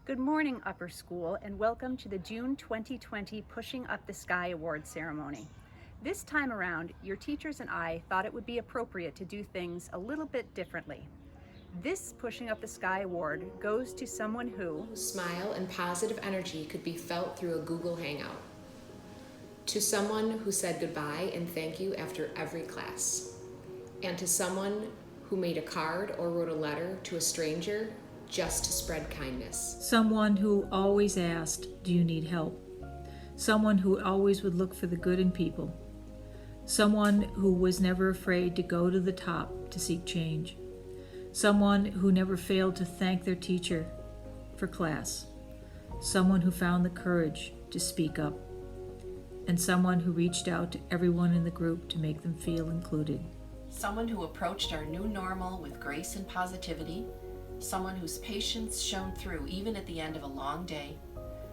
Good morning, Upper School, and welcome to the June 2020 Pushing Up the Sky Award ceremony. This time around, your teachers and I thought it would be appropriate to do things a little bit differently. This Pushing Up the Sky Award goes to someone whose smile and positive energy could be felt through a Google Hangout. To someone who said goodbye and thank you after every class. And to someone who made a card or wrote a letter to a stranger just to spread kindness. Someone who always asked, "Do you need help?" Someone who always would look for the good in people. Someone who was never afraid to go to the top to seek change. Someone who never failed to thank their teacher for class. Someone who found the courage to speak up. And someone who reached out to everyone in the group to make them feel included. Someone who approached our new normal with grace and positivity. Someone whose patience shone through even at the end of a long day.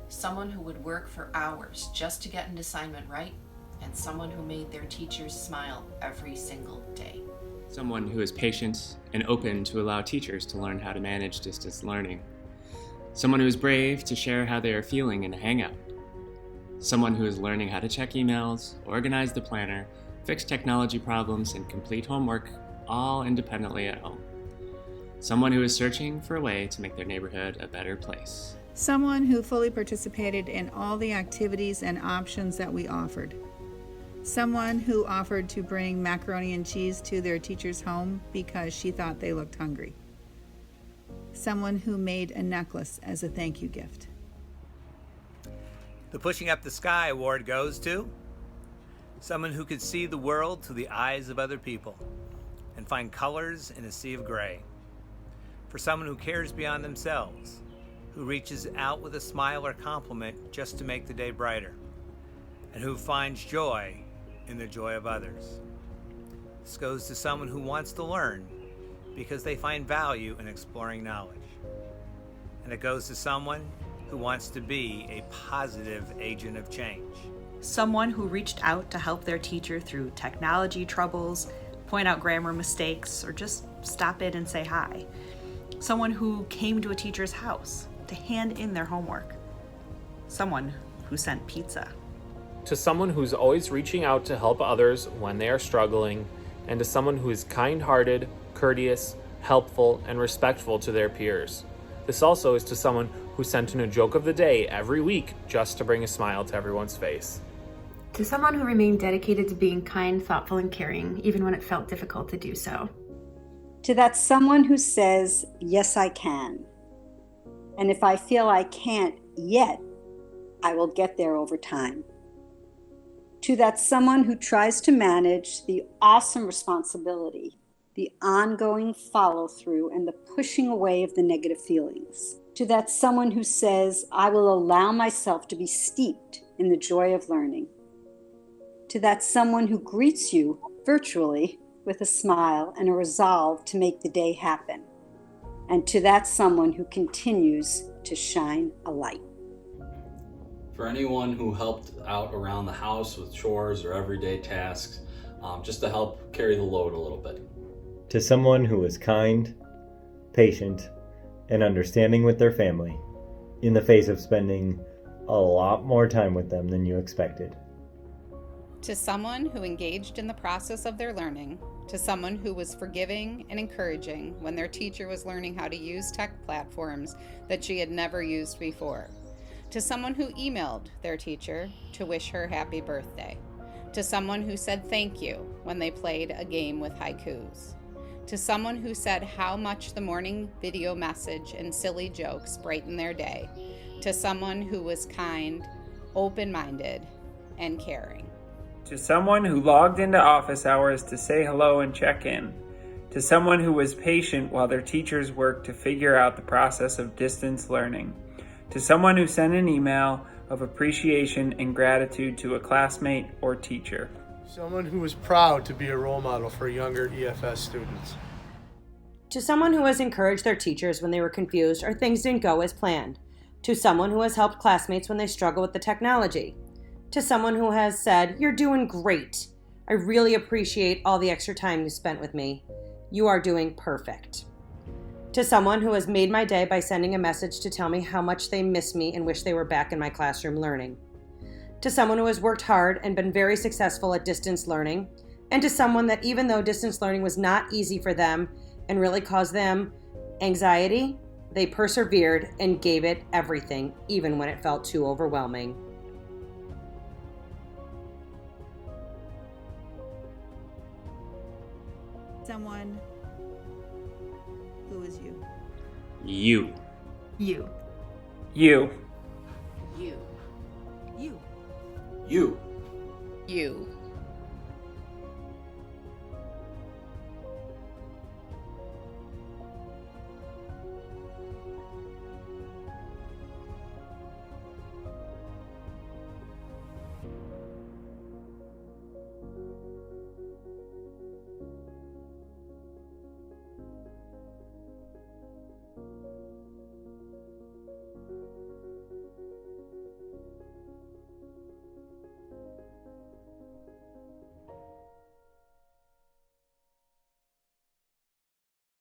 Someone who would work for hours just to get an assignment right. And someone who made their teachers smile every single day. Someone who is patient and open to allow teachers to learn how to manage distance learning. Someone who is brave to share how they are feeling in a hangout. Someone who is learning how to check emails, organize the planner, fix technology problems, and complete homework all independently at home. Someone who is searching for a way to make their neighborhood a better place. Someone who fully participated in all the activities and options that we offered. Someone who offered to bring macaroni and cheese to their teacher's home because she thought they looked hungry. Someone who made a necklace as a thank you gift. The Pushing Up the Sky Award goes to someone who could see the world through the eyes of other people and find colors in a sea of gray. For someone who cares beyond themselves, who reaches out with a smile or compliment just to make the day brighter, and who finds joy in the joy of others. This goes to someone who wants to learn because they find value in exploring knowledge. And it goes to someone who wants to be a positive agent of change. Someone who reached out to help their teacher through technology troubles, point out grammar mistakes, or just stop in and say hi. Someone who came to a teacher's house to hand in their homework. Someone who sent pizza. To someone who's always reaching out to help others when they are struggling, and to someone who is kind-hearted, courteous, helpful, and respectful to their peers. This also is to someone who sent in a joke of the day every week just to bring a smile to everyone's face. To someone who remained dedicated to being kind, thoughtful, and caring, even when it felt difficult to do so. To that someone who says, "Yes, I can. And if I feel I can't yet, I will get there over time." To that someone who tries to manage the awesome responsibility, the ongoing follow-through, and the pushing away of the negative feelings. To that someone who says, "I will allow myself to be steeped in the joy of learning." To that someone who greets you virtually with a smile and a resolve to make the day happen. And to that someone who continues to shine a light. For anyone who helped out around the house with chores or everyday tasks, just to help carry the load a little bit. To someone who was kind, patient, and understanding with their family, in the face of spending a lot more time with them than you expected. To someone who engaged in the process of their learning, to someone who was forgiving and encouraging when their teacher was learning how to use tech platforms that she had never used before. To someone who emailed their teacher to wish her happy birthday. To someone who said thank you when they played a game with haikus. To someone who said how much the morning video message and silly jokes brightened their day. To someone who was kind, open-minded, and caring. To someone who logged into office hours to say hello and check in. To someone who was patient while their teachers worked to figure out the process of distance learning. To someone who sent an email of appreciation and gratitude to a classmate or teacher. Someone who was proud to be a role model for younger EFS students. To someone who has encouraged their teachers when they were confused or things didn't go as planned. To someone who has helped classmates when they struggle with the technology. To someone who has said, "You're doing great. I really appreciate all the extra time you spent with me. You are doing perfect." To someone who has made my day by sending a message to tell me how much they miss me and wish they were back in my classroom learning. To someone who has worked hard and been very successful at distance learning. And to someone that even though distance learning was not easy for them and really caused them anxiety, they persevered and gave it everything, even when it felt too overwhelming. Someone who is you. You. You. You. You. You. You. You.